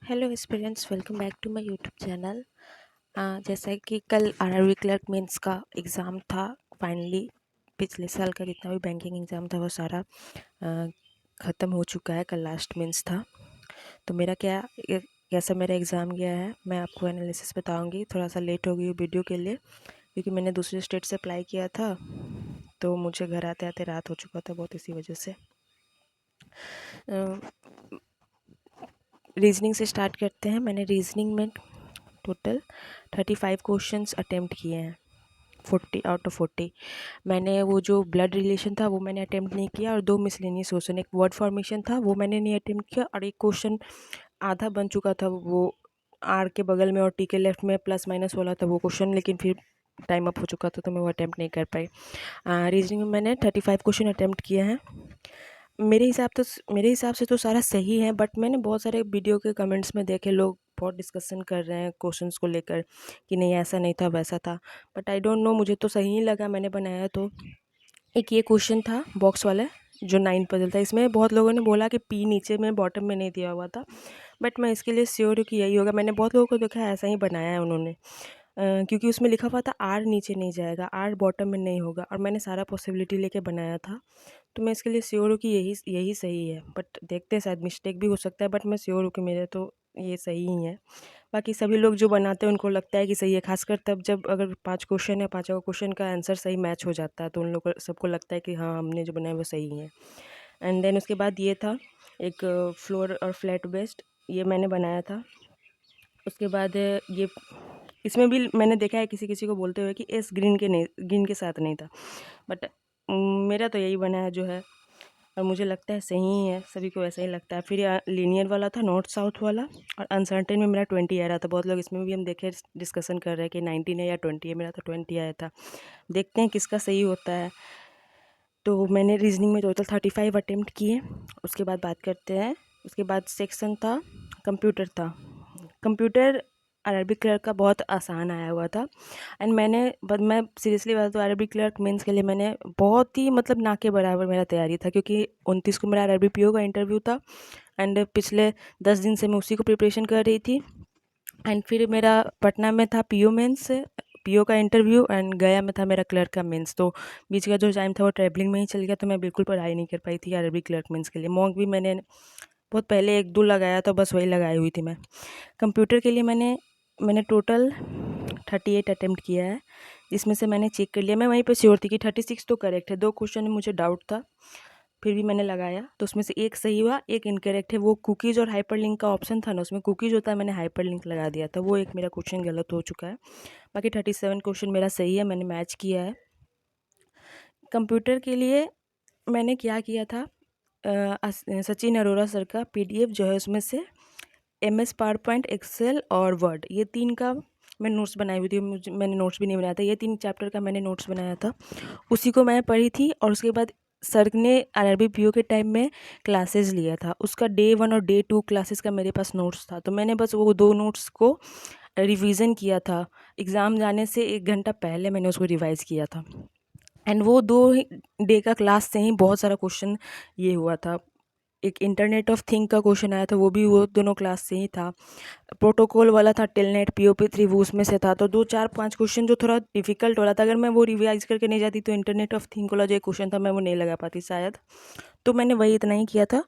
Hello aspirants, welcome back to my YouTube channel. जैसा कि कल आरआरबी क्लर्क मेंस का एग्ज़ाम था। फाइनली पिछले साल का जितना भी बैंकिंग एग्ज़ाम था वो सारा ख़त्म हो चुका है। कल लास्ट मेंस था। तो मेरा कैसा मेरा एग्ज़ाम गया है मैं आपको एनालिसिस बताऊंगी। थोड़ा सा लेट हो गई वीडियो के लिए क्योंकि मैंने दूसरे स्टेट से अप्लाई किया था, तो मुझे घर आते आते रात हो चुका था बहुत, इसी वजह से। रीजनिंग से स्टार्ट करते हैं। मैंने रीजनिंग में टोटल 35 क्वेश्चंस अटेम्प्ट किए हैं, 40 आउट ऑफ 40। मैंने वो जो ब्लड रिलेशन था वो मैंने अटेम्प्ट नहीं किया, और 2 मिसलेनियस क्वेश्चन, एक वर्ड फॉर्मेशन था वो मैंने नहीं अटेम्प्ट किया, और एक क्वेश्चन आधा बन चुका था वो आर के बगल में और टी के लेफ्ट में प्लस माइनस वाला था वो क्वेश्चन, लेकिन फिर टाइम अप हो चुका था तो मैं वो अटेम्प्ट नहीं कर पाई। रीजनिंग में मैंने 35 क्वेश्चन अटेम्प्ट किए हैं। मेरे हिसाब से तो सारा सही है, बट मैंने बहुत सारे वीडियो के कमेंट्स में देखे, लोग बहुत डिस्कशन कर रहे हैं क्वेश्चंस को लेकर कि नहीं ऐसा नहीं था वैसा था। बट आई डोंट नो, मुझे तो सही ही लगा मैंने बनाया तो। एक ये क्वेश्चन था बॉक्स वाला जो 9 पजल था, इसमें बहुत लोगों ने बोला कि पी नीचे में बॉटम में नहीं दिया हुआ था, बट मैं इसके लिए श्योर हूँ कि यही होगा। मैंने बहुत लोगों को देखा है ऐसा ही बनाया है उन्होंने, क्योंकि उसमें लिखा हुआ था आर नीचे नहीं जाएगा, आर बॉटम में नहीं होगा, और मैंने सारा पॉसिबिलिटी लेके बनाया था। तो मैं इसके लिए श्योर हूँ कि यही यही सही है, बट देखते हैं शायद मिस्टेक भी हो सकता है, बट मैं श्योर हूँ कि मेरे तो ये सही ही है। बाकी सभी लोग जो बनाते हैं उनको लगता है कि सही है, खासकर तब जब अगर 5 क्वेश्चन है, पाँचों क्वेश्चन का आंसर सही मैच हो जाता है तो उन लोग को सबको लगता है कि हाँ हमने जो बनाया वो सही है। एंड देन उसके बाद ये था एक फ्लोर और फ्लैट बेस्ड, ये मैंने बनाया था। उसके बाद ये इसमें भी मैंने देखा है किसी किसी को बोलते हुए कि एस ग्रीन के साथ नहीं था, बट मेरा तो यही बना है जो है, और मुझे लगता है सही ही है, सभी को ऐसा ही लगता है। फिर लीनियर वाला था नॉर्थ साउथ वाला, और अनसर्टेन में मेरा 20 आ रहा था। बहुत लोग इसमें भी हम देखे डिस्कशन कर रहे हैं कि 19 है या 20 है, मेरा तो 20 आया था। देखते हैं किसका सही होता है। तो मैंने रीजनिंग में टोटल 35 अटेम्प्ट किए। उसके बाद बात करते हैं, उसके बाद सेक्शन था कंप्यूटर था। कंप्यूटर अरबिक क्लर्क का बहुत आसान आया हुआ था। एंड मैं सीरियसली बता तो अरबिक क्लर्क मेंस के लिए मैंने बहुत ही मतलब ना के बराबर मेरा तैयारी था, क्योंकि 29 को मेरा अरबी पीओ का इंटरव्यू था। एंड पिछले 10 दिन से मैं उसी को प्रिपरेशन कर रही थी। एंड फिर मेरा पटना में था पीओ मेंस, पीओ का इंटरव्यू, एंड गया में था मेरा क्लर्क का मेंस। तो बीच का जो टाइम था वो ट्रैवलिंग में ही चल गया, तो मैं बिल्कुल पढ़ाई नहीं कर पाई थी अरबी क्लर्क मेंस के लिए। मॉक भी मैंने बहुत पहले 1-2 लगाया था, बस वही लगाई हुई थी मैं। कंप्यूटर के लिए मैंने टोटल 38 अटेम्प्ट किया है, जिसमें से मैंने चेक कर लिया, मैं वहीं पे श्योर थी कि 36 तो करेक्ट है। 2 क्वेश्चन में मुझे डाउट था, फिर भी मैंने लगाया, तो उसमें से एक सही हुआ, एक इनकरेक्ट है। वो कुकीज़ और हाइपरलिंक का ऑप्शन था ना, उसमें कुकीज़ होता है, मैंने हाइपरलिंक लगा दिया था, वो एक मेरा क्वेश्चन गलत हो चुका है। बाकी 37 क्वेश्चन मेरा सही है, मैंने मैच किया है। कंप्यूटर के लिए मैंने क्या किया था, सचिन अरोरा सर का पीडीएफ जो है उसमें से MS पावर पॉइंट, एक्सेल और वर्ड, ये 3 का मैं नोट्स बनाई हुई थी। मैंने नोट्स भी नहीं बनाया था, ये 3 चैप्टर का मैंने नोट्स बनाया था, उसी को मैं पढ़ी थी। और उसके बाद सर ने आरआरबी पीओ के टाइम में क्लासेस लिया था, उसका डे 1 और डे 2 क्लासेस का मेरे पास नोट्स था, तो मैंने बस वो 2 नोट्स को रिवीजन किया था। एग्ज़ाम जाने से 1 घंटा पहले मैंने उसको रिवाइज़ किया था। एंड वो 2 ही डे का क्लास से ही बहुत सारा क्वेश्चन ये हुआ था। एक इंटरनेट ऑफ थिंग का क्वेश्चन आया था, वो भी वो दोनों क्लास से ही था। प्रोटोकॉल वाला था टेलनेट POP3, वो उसमें से था। तो 2 4 5 क्वेश्चन जो थोड़ा डिफिकल्ट वाला था, अगर मैं वो रिवाइज करके नहीं जाती तो इंटरनेट ऑफ थिंग वाला जो क्वेश्चन था मैं वो नहीं लगा पाती शायद। तो मैंने वही इतना ही किया था।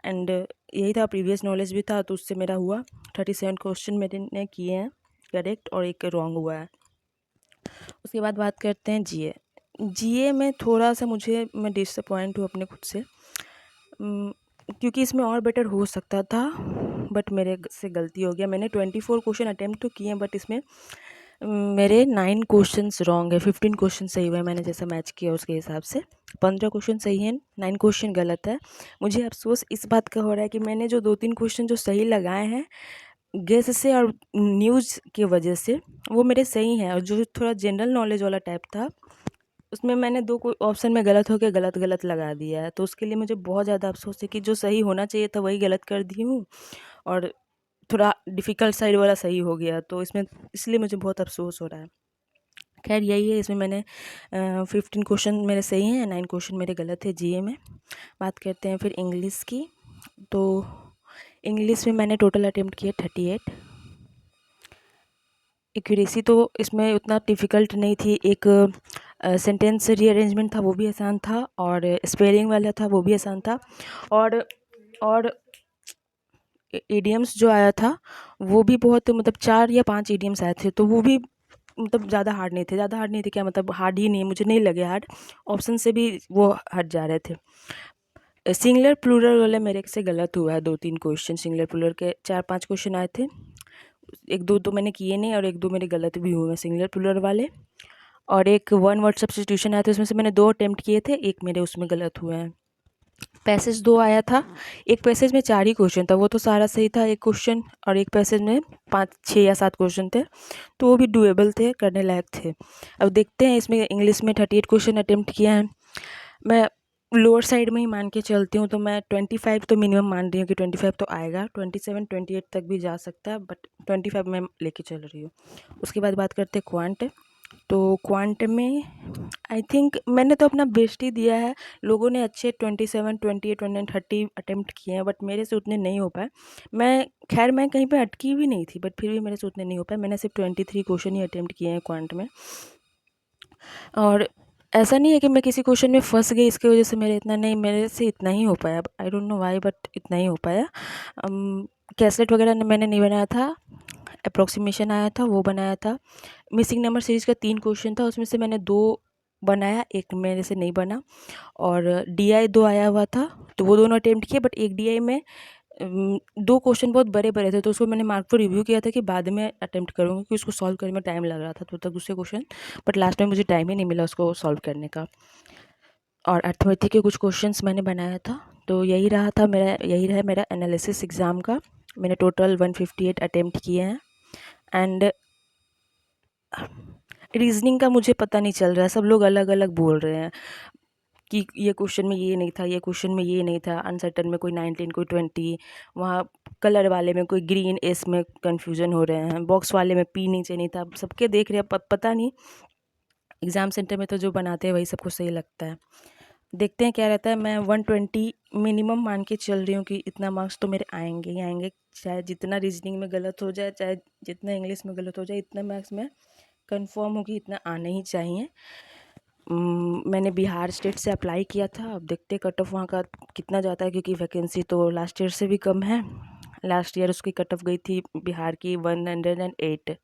एंड यही था, प्रीवियस नॉलेज भी था, तो उससे मेरा हुआ 37 क्वेश्चन मैंने किए हैं करेक्ट, और एक रॉन्ग हुआ है। उसके बाद बात करते हैं जीए। जीए में थोड़ा सा मैं डिसअपॉइंट हूँ अपने खुद से, क्योंकि इसमें और बेटर हो सकता था, बट मेरे से गलती हो गया। मैंने 24 क्वेश्चन अटेम्प्ट तो किए हैं, बट इसमें मेरे 9 क्वेश्चंस रॉन्ग है, 15 क्वेश्चन सही हुए हैं। मैंने जैसा मैच किया उसके हिसाब से 15 क्वेश्चन सही हैं, 9 क्वेश्चन गलत है। मुझे अफसोस इस बात का हो रहा है कि मैंने जो 2-3 क्वेश्चन जो सही लगाए हैं गेस से और न्यूज़ की वजह से, वो मेरे सही हैं, और जो थोड़ा जनरल नॉलेज वाला टाइप था उसमें मैंने 2 कोई ऑप्शन में गलत होके गलत लगा दिया है। तो उसके लिए मुझे बहुत ज़्यादा अफ़सोस है कि जो सही होना चाहिए था वही गलत कर दी हूँ, और थोड़ा डिफ़िकल्ट साइड वाला सही हो गया, तो इसलिए मुझे बहुत अफ़सोस हो रहा है। खैर यही है, इसमें मैंने 15 क्वेश्चन मेरे सही हैं, 9 क्वेश्चन मेरे गलत है जीए में। बात करते हैं फिर इंग्लिश की। तो इंग्लिश में मैंने टोटल अटेम्प्ट किए 38। एक्यूरेसी तो इसमें उतना डिफ़िकल्ट नहीं थी। एक सेंटेंस रीअरेंजमेंट था वो भी आसान था, और स्पेलिंग वाला था वो भी आसान था, और इडियम्स जो आया था वो भी बहुत, मतलब 4 या 5 इडियम्स आए थे, तो वो भी मतलब ज़्यादा हार्ड नहीं थे। ज़्यादा हार्ड नहीं थे क्या, मतलब हार्ड ही नहीं, मुझे नहीं लगे हार्ड। ऑप्शन से भी वो हट जा रहे थे। सिंगुलर प्लूरल वाले मेरे से गलत हुआ है 2-3 क्वेश्चन। सिंगुलर प्लूरल के 4-5 क्वेश्चन आए थे, 1-2 तो मैंने किए नहीं, और 1-2 मेरे गलत भी हुए हैं सिंगुलर प्लूरल वाले। और एक 1 वर्ड सब्स्टिट्यूशन आया था, उसमें से मैंने 2 अटेम्प्ट किए थे, एक मेरे उसमें गलत हुए हैं। पैसेज 2 आया था, एक पैसेज में 4 ही क्वेश्चन था, वो तो सारा सही था एक क्वेश्चन, और एक पैसेज में 5-6 या 7 क्वेश्चन थे, तो वो भी डुएबल थे, करने लायक थे। अब देखते हैं, इसमें इंग्लिश में 38 क्वेश्चन अटेम्प्ट किए हैं। मैं लोअर साइड में ही मान के चलती हूँ, तो मैं 25 तो मिनिमम मान रही हूँ कि 25 तो आएगा। 27-28 तक भी जा सकता है, बट 25 मैं लेके चल रही हूँ। उसके बाद बात करते हैं क्वांट। तो क्वांट में आई थिंक मैंने तो अपना बेस्ट ही दिया है। लोगों ने अच्छे 27, 28, 29, 30 अटेम्प्ट किए हैं, बट मेरे से उतने नहीं हो पाए। मैं कहीं पे अटकी भी नहीं थी, बट फिर भी मेरे से उतने नहीं हो पाए। मैंने सिर्फ 23 क्वेश्चन ही अटेम्प्ट किए हैं क्वांट में। और ऐसा नहीं है कि मैं किसी क्वेश्चन में फंस गई इसकी वजह से मेरे इतना नहीं, मेरे से इतना ही हो पाया। I don't know why, but इतना ही हो पाया। कैसलेट वगैरह मैंने नहीं बनाया था, अप्रोक्सीमेशन आया था वो बनाया था। मिसिंग नंबर सीरीज़ का 3 क्वेश्चन था, उसमें से मैंने 2 बनाया, एक मेरे से नहीं बना। और DI 2 आया हुआ था, तो वो दोनों अटेम्प्ट किए, बट एक DI में 2 क्वेश्चन बहुत बड़े-बड़े थे, तो उसको मैंने मार्क पर रिव्यू किया था कि बाद में अटेम्प्ट करूँगी, क्योंकि उसको सॉल्व करने में टाइम लग रहा था तो तक दूसरे क्वेश्चन, बट लास्ट में मुझे टाइम ही नहीं मिला उसको सॉल्व करने का। और अर्थमेटिक के कुछ क्वेश्चंस मैंने बनाया था। तो यही रहा मेरा एनालिसिस एग्ज़ाम का। मैंने टोटल 158 अटेम्प्ट किए हैं। एंड रीजनिंग का मुझे पता नहीं चल रहा है, सब लोग अलग अलग बोल रहे हैं कि ये क्वेश्चन में ये नहीं था, ये क्वेश्चन में ये नहीं था, अनसर्टन में कोई 19 कोई 20, वहाँ कलर वाले में कोई ग्रीन एस में कन्फ्यूज़न हो रहे हैं, बॉक्स वाले में पी नीचे नहीं था। सबके देख रहे हैं, पता नहीं। एग्ज़ाम सेंटर में तो जो बनाते हैं वही सबको सही लगता है। देखते हैं क्या रहता है। मैं 120 मिनिमम मान के चल रही हूँ कि इतना मार्क्स तो मेरे आएंगे ही आएंगे, चाहे जितना रीजनिंग में गलत हो जाए, चाहे जितना इंग्लिश में गलत हो जाए, इतना मार्क्स में कंफर्म हो कि इतना आने ही चाहिए। मैंने बिहार स्टेट से अप्लाई किया था, अब देखते हैं कट ऑफ वहाँ का कितना जाता है, क्योंकि वैकेंसी तो लास्ट ईयर से भी कम है। लास्ट ईयर उसकी कट ऑफ गई थी बिहार की 108,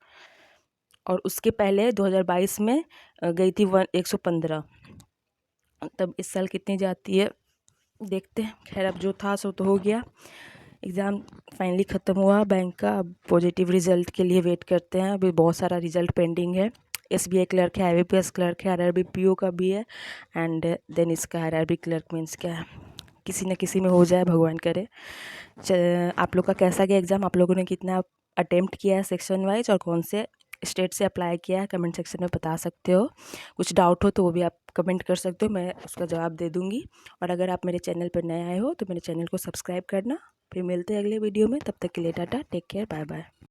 और उसके पहले 2022 में गई थी 115। तब इस साल कितनी जाती है देखते हैं। खैर, अब जो था सो तो हो गया। एग्ज़ाम फाइनली ख़त्म हुआ बैंक का, अब पॉजिटिव रिज़ल्ट के लिए वेट करते हैं। अभी बहुत सारा रिज़ल्ट पेंडिंग है। SBI क्लर्क है, IBPS क्लर्क है, RRB PO का भी है, एंड देन इसका RRB क्लर्क मीन्स क्या है, किसी न किसी में हो जाए, भगवान करे। आप लोग का कैसा गया एग्ज़ाम? आप लोगों ने कितना अटेम्प्ट किया है सेक्शन वाइज, और कौन से स्टेट से अप्लाई किया है, कमेंट सेक्शन में बता सकते हो। कुछ डाउट हो तो वो भी आप कमेंट कर सकते हो, मैं उसका जवाब दे दूँगी। और अगर आप मेरे चैनल पर नए आए हो तो मेरे चैनल को सब्सक्राइब करना। फिर मिलते हैं अगले वीडियो में, तब तक के लिए tata, take care, bye bye.